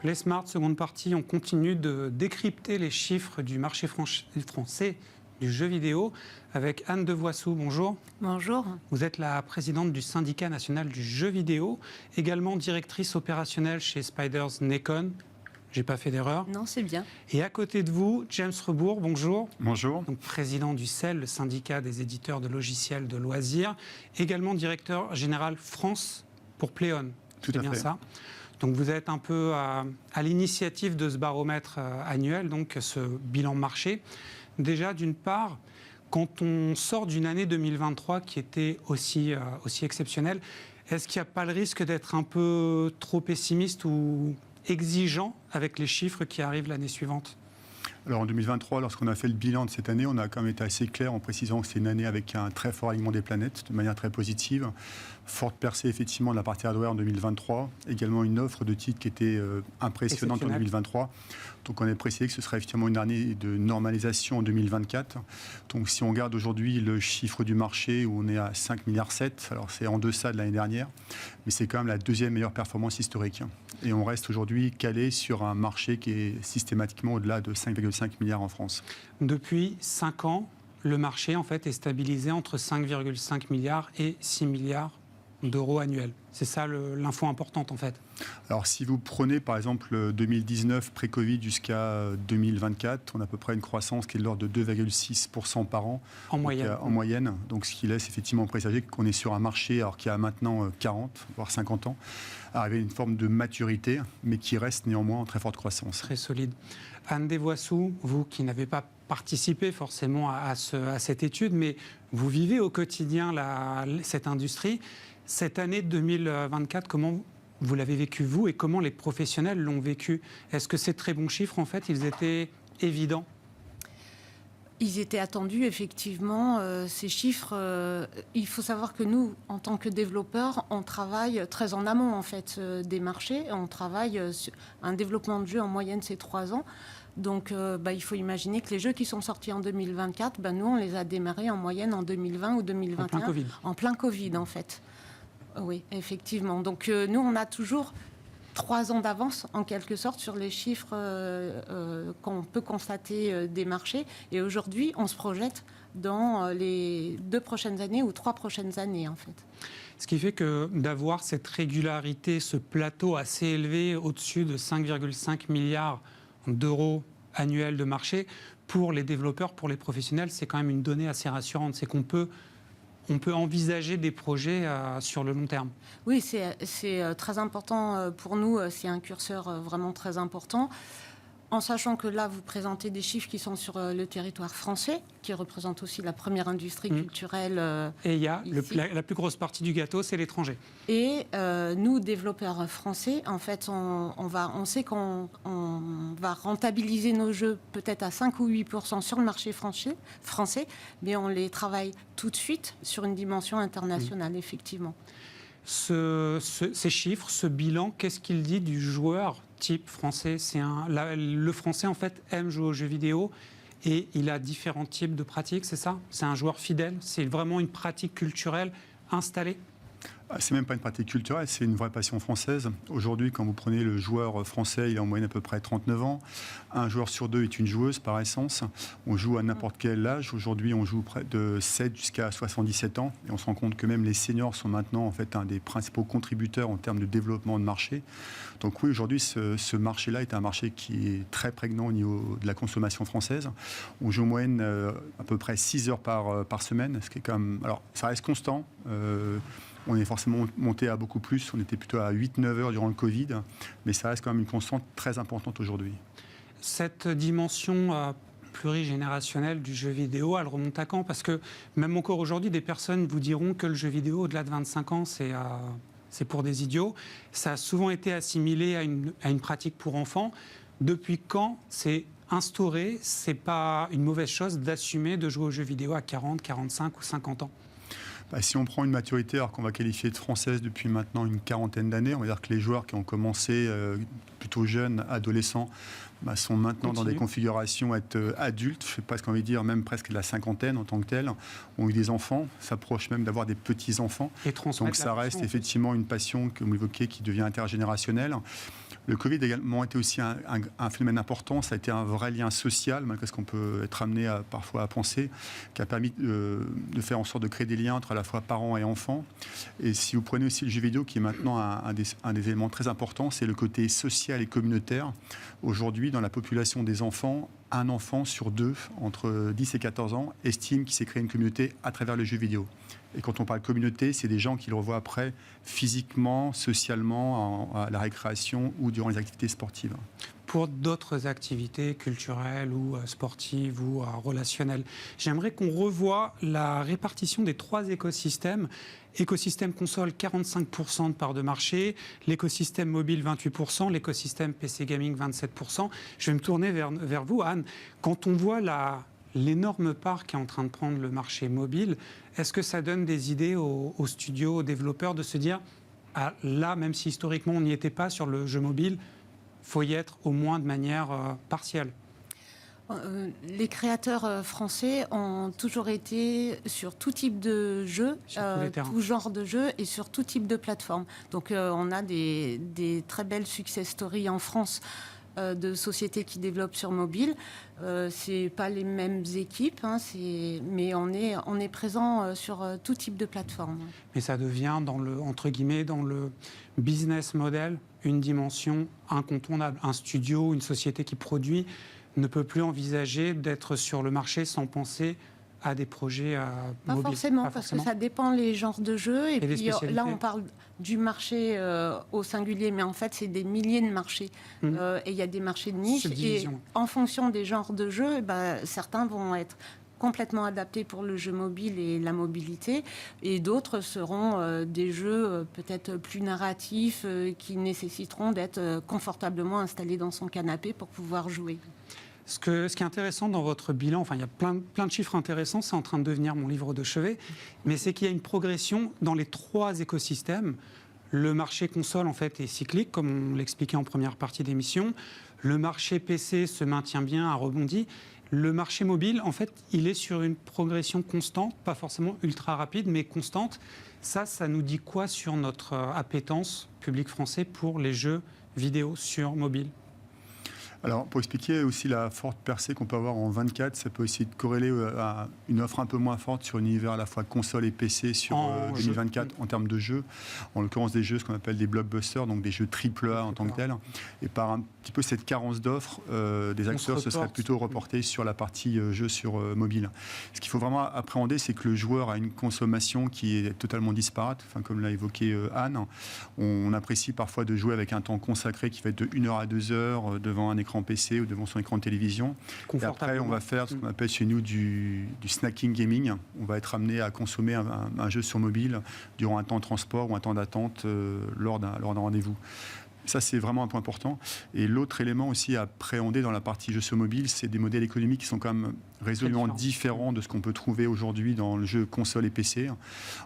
Les Smart, seconde partie, on continue de décrypter les chiffres du marché français du jeu vidéo avec Anne Devoissou. Bonjour. Bonjour. Vous êtes la présidente du syndicat national du jeu vidéo, également directrice opérationnelle chez Spiders Nekon. J'ai pas fait d'erreur. Non, c'est bien. Et à côté de vous, James Rebourg, bonjour. Bonjour. Donc, président du CEL, le syndicat des éditeurs de logiciels de loisirs, également directeur général France pour Pléon. Tout à bien fait. Ça. Donc vous êtes un peu à l'initiative de ce baromètre annuel, donc ce bilan marché. Déjà, d'une part, quand on sort d'une année 2023 qui était aussi exceptionnelle, est-ce qu'il n'y a pas le risque d'être un peu trop pessimiste ou exigeant avec les chiffres qui arrivent l'année suivante ? Alors en 2023, lorsqu'on a fait le bilan de cette année, on a quand même été assez clair en précisant que c'est une année avec un très fort alignement des planètes, de manière très positive. Forte percée effectivement de la partie hardware en 2023. Également une offre de titres qui était impressionnante en 2023. Donc on a précisé que ce serait effectivement une année de normalisation en 2024. Donc si on regarde aujourd'hui le chiffre du marché où on est à 5,7 milliards, alors c'est en deçà de l'année dernière, mais c'est quand même la deuxième meilleure performance historique. Et on reste aujourd'hui calé sur un marché qui est systématiquement au-delà de 5,5 milliards en France. Depuis 5 ans, le marché en fait est stabilisé entre 5,5 milliards et 6 milliards d'euros annuels. C'est ça l'info importante en fait. Alors si vous prenez par exemple 2019 pré-Covid jusqu'à 2024, on a à peu près une croissance qui est de l'ordre de 2,6% par an. En moyenne. En moyenne, donc ce qui laisse effectivement présager qu'on est sur un marché alors qui a maintenant 40, voire 50 ans, arrivé à une forme de maturité, mais qui reste néanmoins en très forte croissance. Très solide. Anne Devoissou, vous qui n'avez pas participé forcément à cette étude, mais vous vivez au quotidien cette industrie. Cette année 2024, comment vous l'avez vécu vous et comment les professionnels l'ont vécu? Est-ce que ces très bons chiffres, en fait, ils étaient évidents? Ils étaient attendus, effectivement, ces chiffres. Il faut savoir que nous, en tant que développeurs, on travaille très en amont, en fait, des marchés. On travaille sur un développement de jeu, en moyenne, c'est 3 ans. Donc, il faut imaginer que les jeux qui sont sortis en 2024, nous, on les a démarrés en moyenne en 2020 ou 2021. En plein Covid. En plein Covid, en fait. Oui, effectivement. Donc, nous, on a toujours 3 ans d'avance, en quelque sorte, sur les chiffres qu'on peut constater des marchés. Et aujourd'hui, on se projette dans les 2 prochaines années ou 3 prochaines années, en fait. Ce qui fait que d'avoir cette régularité, ce plateau assez élevé, au-dessus de 5,5 milliards d'euros annuels de marché, pour les développeurs, pour les professionnels, c'est quand même une donnée assez rassurante. C'est qu'on peut envisager des projets sur le long terme. Oui, c'est très important pour nous. C'est un curseur vraiment très important. En sachant que là, vous présentez des chiffres qui sont sur le territoire français, qui représentent aussi la première industrie culturelle. Et il y a la plus grosse partie du gâteau, c'est l'étranger. Et nous, développeurs français, en fait, on sait qu'on va rentabiliser nos jeux peut-être à 5 ou 8% sur le marché français, mais on les travaille tout de suite sur une dimension internationale, effectivement. Ces chiffres, ce bilan, qu'est-ce qu'il dit du joueur type français? Le français, en fait, aime jouer aux jeux vidéo et il a différents types de pratiques, c'est ça? C'est un joueur fidèle? C'est vraiment une pratique culturelle installée? C'est même pas une pratique culturelle, c'est une vraie passion française. Aujourd'hui, quand vous prenez le joueur français, il a en moyenne à peu près 39 ans. Un joueur sur 2 est une joueuse par essence. On joue à n'importe quel âge. Aujourd'hui, on joue près de 7 jusqu'à 77 ans. Et on se rend compte que même les seniors sont maintenant en fait un des principaux contributeurs en termes de développement de marché. Donc oui, aujourd'hui, ce marché-là est un marché qui est très prégnant au niveau de la consommation française. On joue en moyenne à peu près 6 heures par semaine, ce qui est quand même... Alors, ça reste constant. On est forcément monté à beaucoup plus. On était plutôt à 8-9 heures durant le Covid. Mais ça reste quand même une constante très importante aujourd'hui. Cette dimension plurigénérationnelle du jeu vidéo, elle remonte à quand? Parce que même encore aujourd'hui, des personnes vous diront que le jeu vidéo, au-delà de 25 ans, c'est pour des idiots. Ça a souvent été assimilé à une pratique pour enfants. Depuis quand c'est instauré? C'est pas une mauvaise chose d'assumer de jouer aux jeux vidéo à 40, 45 ou 50 ans? Si on prend une maturité alors qu'on va qualifier de française depuis maintenant une quarantaine d'années, on va dire que les joueurs qui ont commencé plutôt jeunes, adolescents, sont maintenant dans des configurations être adultes, je ne sais pas ce qu'on veut dire, même presque de la cinquantaine en tant que tels, ont eu des enfants, s'approchent même d'avoir des petits-enfants. Donc ça reste effectivement une passion, comme vous l'évoquez, qui devient intergénérationnelle. Le Covid a également été aussi un phénomène important. Ça a été un vrai lien social, malgré ce qu'on peut être amené parfois à penser, qui a permis de faire en sorte de créer des liens entre à la fois parents et enfants. Et si vous prenez aussi le jeu vidéo, qui est maintenant un des éléments très importants, c'est le côté social et communautaire. Aujourd'hui, dans la population des enfants, un enfant sur 2, entre 10 et 14 ans, estime qu'il s'est créé une communauté à travers le jeu vidéo. Et quand on parle communauté, c'est des gens qui le revoient après physiquement, socialement, à la récréation ou durant les activités sportives. Pour d'autres activités culturelles ou sportives ou relationnelles, j'aimerais qu'on revoie la répartition des 3 écosystèmes. Écosystème console, 45% de part de marché, l'écosystème mobile, 28%, l'écosystème PC gaming, 27%. Je vais me tourner vers vous, Anne. Quand on voit l'énorme part qui est en train de prendre le marché mobile, est-ce que ça donne des idées aux studios, aux développeurs de se dire, ah, là, même si historiquement on n'y était pas sur le jeu mobile, il faut y être au moins de manière partielle? Les créateurs français ont toujours été sur tout type de jeu, tout genre de jeu et sur tout type de plateforme. Donc on a des très belles success stories en France de sociétés qui développent sur mobile. C'est pas les mêmes équipes, hein, mais on est présent sur tout type de plateforme. Mais ça devient entre guillemets dans le business model une dimension incontournable. Un studio, une société qui produit ne peut plus envisager d'être sur le marché sans penser à des projets mobiles. Pas forcément, parce que ça dépend les genres de jeux. Et puis là, on parle du marché au singulier, mais en fait, c'est des milliers de marchés. Et il y a des marchés de niche. Et en fonction des genres de jeux, certains vont être complètement adaptés pour le jeu mobile et la mobilité, et d'autres seront des jeux peut-être plus narratifs qui nécessiteront d'être confortablement installés dans son canapé pour pouvoir jouer. Ce qui est intéressant dans votre bilan, enfin il y a plein de chiffres intéressants, c'est en train de devenir mon livre de chevet, mais c'est qu'il y a une progression dans les 3 écosystèmes. Le marché console en fait est cyclique, comme on l'expliquait en première partie d'émission. Le marché PC se maintient bien, a rebondi. Le marché mobile, en fait, il est sur une progression constante, pas forcément ultra rapide, mais constante. Ça nous dit quoi sur notre appétence public français pour les jeux vidéo sur mobile ? Alors, pour expliquer aussi la forte percée qu'on peut avoir en 24, ça peut aussi être corrélé à une offre un peu moins forte sur un univers à la fois console et PC sur 2024 en termes de jeux. En l'occurrence, des jeux, ce qu'on appelle des blockbusters, donc des jeux AAA en tant que tels. Et par un petit peu cette carence d'offres, des acteurs se seraient plutôt reportés sur la partie jeux sur mobile. Ce qu'il faut vraiment appréhender, c'est que le joueur a une consommation qui est totalement disparate. Enfin, comme l'a évoqué Anne, on apprécie parfois de jouer avec un temps consacré qui va être de 1 heure à 2 heures devant un écran PC ou devant son écran de télévision. Et après, on va faire ce qu'on appelle chez nous du snacking gaming. On va être amené à consommer un jeu sur mobile durant un temps de transport ou un temps d'attente lors d'un rendez-vous. Ça, c'est vraiment un point important. Et l'autre élément aussi à appréhender dans la partie jeux sur mobile, c'est des modèles économiques qui sont quand même résolument différents de ce qu'on peut trouver aujourd'hui dans le jeu console et PC.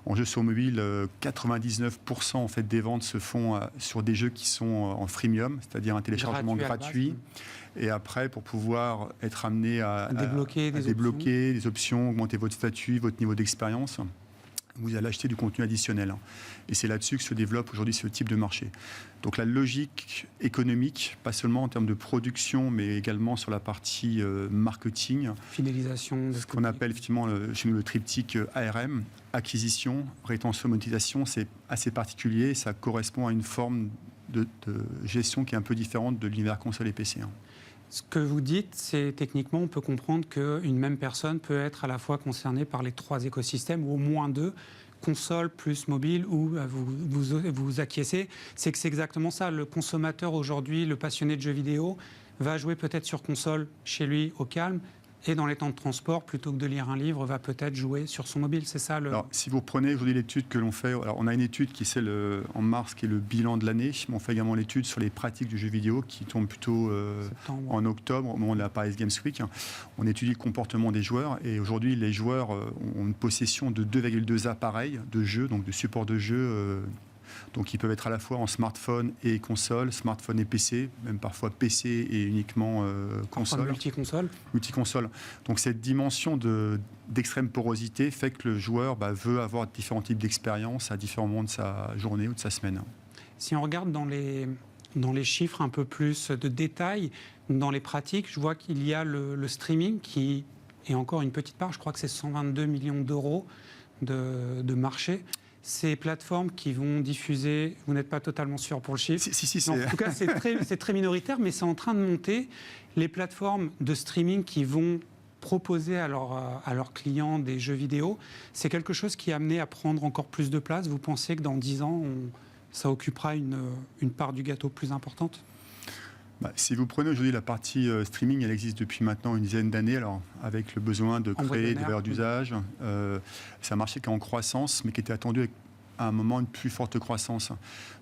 En jeu sur mobile, 99% en fait, des ventes se font sur des jeux qui sont en freemium, c'est-à-dire un téléchargement gratuit. Et après, pour pouvoir être amené à débloquer des options, augmenter votre statut, votre niveau d'expérience, vous allez acheter du contenu additionnel. Et c'est là-dessus que se développe aujourd'hui ce type de marché. Donc la logique économique, pas seulement en termes de production, mais également sur la partie marketing. Fidélisation. Ce qu'on appelle effectivement chez nous le triptyque ARM, acquisition, rétention, monétisation, c'est assez particulier. Ça correspond à une forme de gestion qui est un peu différente de l'univers console et PC. Ce que vous dites, c'est techniquement, on peut comprendre qu'une même personne peut être à la fois concernée par les 3 écosystèmes, ou au moins 2, console plus mobile, ou vous acquiescez. C'est que c'est exactement ça. Le consommateur aujourd'hui, le passionné de jeux vidéo, va jouer peut-être sur console chez lui au calme, et dans les temps de transport, plutôt que de lire un livre, va peut-être jouer sur son mobile. C'est ça le... Alors, si vous prenez aujourd'hui l'étude que l'on fait, alors on a une étude qui est celle en mars, qui est le bilan de l'année, mais on fait également l'étude sur les pratiques du jeu vidéo, qui tombe plutôt en octobre, au moment de la Paris Games Week. On étudie le comportement des joueurs, et aujourd'hui, les joueurs ont une possession de 2,2 appareils de jeu, donc de support de jeu. Donc ils peuvent être à la fois en smartphone et console, smartphone et PC, même parfois PC et uniquement console. Multiconsole. Donc cette dimension d'extrême porosité fait que le joueur veut avoir différents types d'expériences à différents moments de sa journée ou de sa semaine. Si on regarde dans dans les chiffres un peu plus de détails, dans les pratiques, je vois qu'il y a le streaming qui est encore une petite part, je crois que c'est 122 millions d'euros de marché. Ces plateformes qui vont diffuser, vous n'êtes pas totalement sûr pour le chiffre. Si, non, en tout cas, c'est très minoritaire, mais c'est en train de monter. Les plateformes de streaming qui vont proposer à leurs clients des jeux vidéo, c'est quelque chose qui est amené à prendre encore plus de place. Vous pensez que dans 10 ans, ça occupera une part du gâteau plus importante ? Si vous prenez aujourd'hui la partie streaming, elle existe depuis maintenant une dizaine d'années, alors avec le besoin de créer des valeurs d'usage. C'est un marché qui est en croissance, mais qui était attendu avec à un moment une plus forte croissance.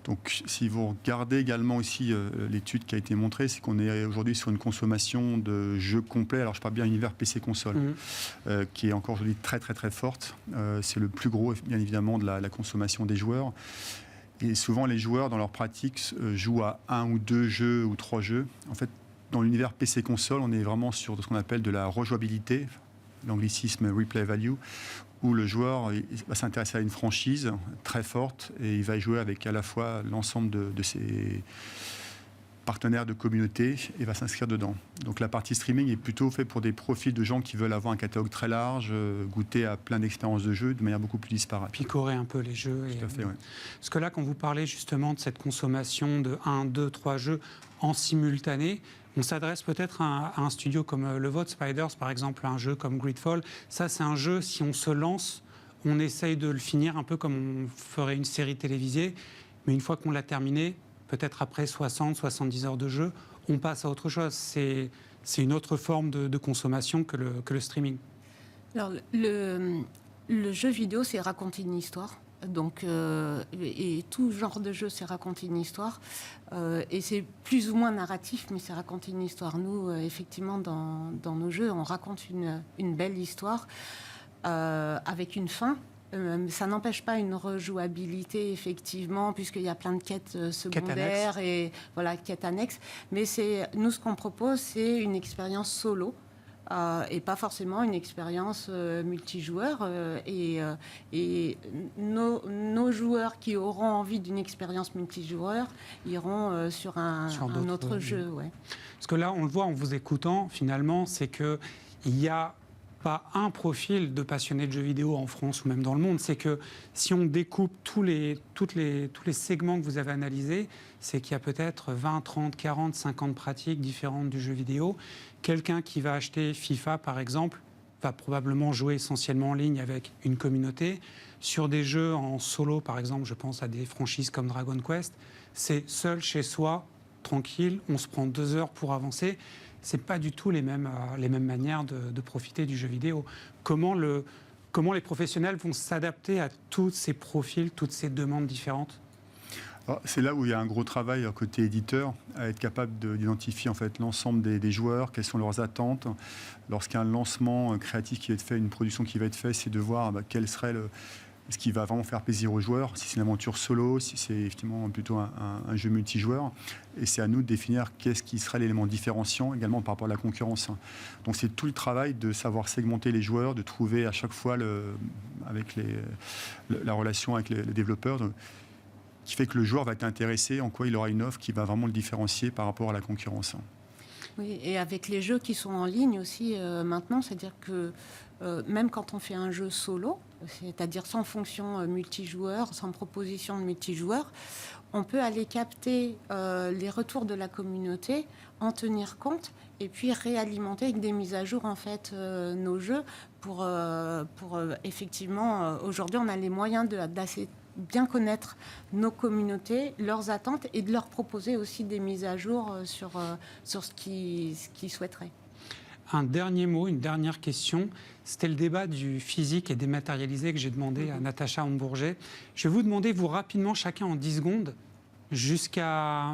Donc si vous regardez également aussi l'étude qui a été montrée, c'est qu'on est aujourd'hui sur une consommation de jeux complets, alors je parle bien univers PC console, qui est encore aujourd'hui très très très forte. C'est le plus gros bien évidemment de la consommation des joueurs. Et souvent les joueurs dans leur pratique jouent à 1 ou 2 jeux ou 3 jeux. En fait, dans l'univers PC console, on est vraiment sur ce qu'on appelle de la rejouabilité, l'anglicisme replay value, où le joueur va s'intéresser à une franchise très forte et il va y jouer avec à la fois l'ensemble de ses partenaires de communauté et va s'inscrire dedans. Donc la partie streaming est plutôt faite pour des profils de gens qui veulent avoir un catalogue très large, goûter à plein d'expériences de jeu de manière beaucoup plus disparate. Picorer un peu les jeux. Tout à fait, oui. Parce que là, quand vous parlez justement de cette consommation de 1, 2, 3 jeux en simultané, on s'adresse peut-être à un studio comme le vôtre, Spiders, par exemple, un jeu comme Greedfall. Ça, c'est un jeu, si on se lance, on essaye de le finir un peu comme on ferait une série télévisée. Mais une fois qu'on l'a terminé, peut-être après 60, 70 heures de jeu, on passe à autre chose. C'est une autre forme de consommation que le streaming. Alors, le jeu vidéo, c'est raconter une histoire. Donc, et tout genre de jeu, c'est raconter une histoire. Et c'est plus ou moins narratif, mais c'est raconter une histoire. Nous, effectivement, dans nos jeux, on raconte une belle histoire avec une fin. Ça n'empêche pas une rejouabilité, effectivement, puisqu'il y a plein de quêtes secondaires et voilà, quêtes annexes. Mais nous, ce qu'on propose, c'est une expérience solo. Et pas forcément une expérience multijoueur. Et nos joueurs qui auront envie d'une expérience multijoueur iront sur un autre jeu. Ouais. Parce que là, on le voit en vous écoutant, finalement, c'est qu'il y a pas un profil de passionné de jeux vidéo en France ou même dans le monde. C'est que si on découpe tous les segments que vous avez analysés, c'est qu'il y a peut-être 20, 30, 40, 50 pratiques différentes du jeu vidéo. Quelqu'un qui va acheter FIFA, par exemple, va probablement jouer essentiellement en ligne avec une communauté. Sur des jeux en solo, par exemple, je pense à des franchises comme Dragon Quest, c'est seul chez soi, tranquille, on se prend 2 heures pour avancer. C'est pas du tout les mêmes manières de profiter du jeu vidéo. Comment les professionnels vont s'adapter à tous ces profils, toutes ces demandes différentes ? C'est là où il y a un gros travail côté éditeur, à être capable d'identifier en fait l'ensemble des joueurs, quelles sont leurs attentes. Lorsqu'il y a un lancement créatif qui va être fait, une production qui va être faite, c'est de voir quel serait ce qui va vraiment faire plaisir aux joueurs, si c'est une aventure solo, si c'est effectivement plutôt un jeu multijoueur. Et c'est à nous de définir qu'est-ce qui serait l'élément différenciant également par rapport à la concurrence. Donc c'est tout le travail de savoir segmenter les joueurs, de trouver à chaque fois la relation avec les développeurs, qui fait que le joueur va être intéressé, en quoi il aura une offre qui va vraiment le différencier par rapport à la concurrence. Oui, et avec les jeux qui sont en ligne aussi maintenant, c'est-à-dire que même quand on fait un jeu solo, c'est-à-dire sans fonction multijoueur, sans proposition de multijoueur, on peut aller capter les retours de la communauté, en tenir compte et puis réalimenter avec des mises à jour en fait nos jeux pour effectivement aujourd'hui on a les moyens d'assez bien connaître nos communautés, leurs attentes et de leur proposer aussi des mises à jour sur ce qu'ils souhaiteraient. Un dernier mot, une dernière question. C'était le débat du physique et dématérialisé que j'ai demandé à Natacha Hambourger. Je vais vous demander, vous rapidement, chacun en 10 secondes, jusqu'à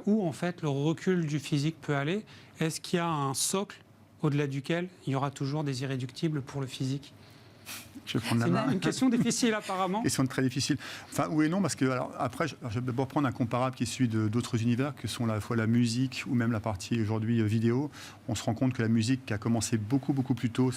où en fait le recul du physique peut aller. Est-ce qu'il y a un socle au-delà duquel il y aura toujours des irréductibles pour le physique ? Je vais prendre la main. C'est une question difficile apparemment. Question très difficile. Enfin, oui et non, parce que après, je vais d'abord prendre un comparable qui est celui d'autres univers, que sont à la fois la musique ou même la partie aujourd'hui vidéo. On se rend compte que la musique qui a commencé beaucoup plus tôt,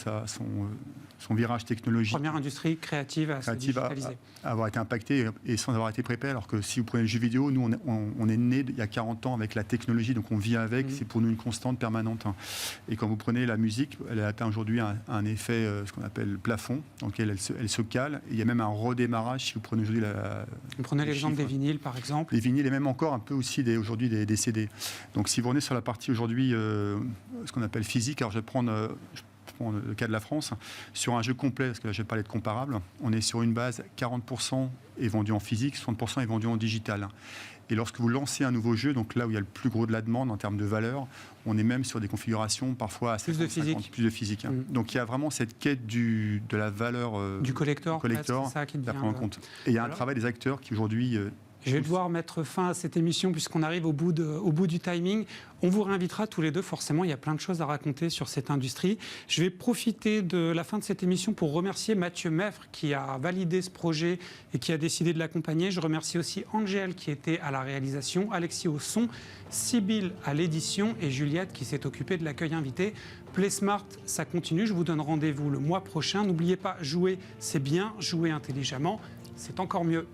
son virage technologique. Première industrie créative à se digitaliser. À avoir été impactée et sans avoir été préparée. Alors que si vous prenez le jeu vidéo, nous, on est né il y a 40 ans avec la technologie, donc on vit avec, c'est pour nous une constante permanente. Et quand vous prenez la musique, elle a atteint aujourd'hui un effet, ce qu'on appelle plafond, donc elle se cale. Et il y a même un redémarrage si vous prenez aujourd'hui Vous prenez l'exemple des vinyles, par exemple. Les vinyles et même encore un peu aussi aujourd'hui des CD. Donc si vous revenez sur la partie aujourd'hui, ce qu'on appelle physique, alors je vais prendre le cas de la France, sur un jeu complet, parce que là je vais parler de comparable, on est sur une base, 40% est vendu en physique, 60% est vendu en digital. Et lorsque vous lancez un nouveau jeu, donc là où il y a le plus gros de la demande en termes de valeur, on est même sur des configurations parfois à plus de physique. Donc il y a vraiment cette quête de la valeur du collector, c'est ça qui devient en compte. Et il y a un travail des acteurs qui aujourd'hui... Je vais devoir mettre fin à cette émission puisqu'on arrive au bout du timing. On vous réinvitera tous les deux, forcément, il y a plein de choses à raconter sur cette industrie. Je vais profiter de la fin de cette émission pour remercier Mathieu Meffre qui a validé ce projet et qui a décidé de l'accompagner. Je remercie aussi Angèle qui était à la réalisation, Alexis au son, Sybille à l'édition et Juliette qui s'est occupée de l'accueil invité. Play Smart, ça continue. Je vous donne rendez-vous le mois prochain. N'oubliez pas, jouer, c'est bien. Jouer intelligemment, c'est encore mieux.